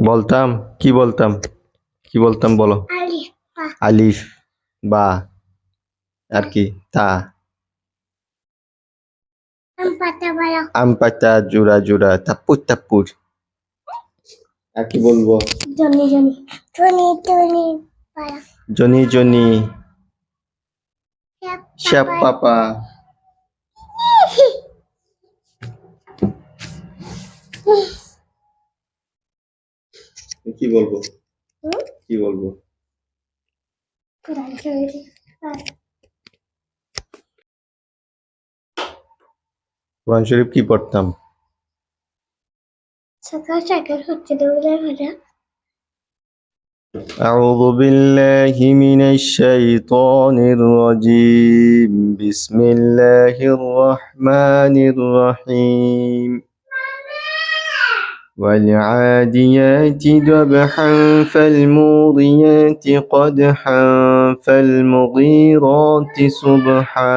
বলতাম কি বলতাম বলো। আলিফ, বা, আর কি তা। আম পাতা জোড়া জোড়া, তাপ্পুর। আর কি বলবো? জনি শ্যাপ পাপা। কি বলবো? কোরআন শরীফ কি পড়তাম? সকাল হচ্ছে দৌড়ায় ভাজা। أعوذ بالله من الشيطان الرجيم بسم الله الرحمن الرحيم والعاديات ضبحا فالموريات قدحا فالمغيرات صبحا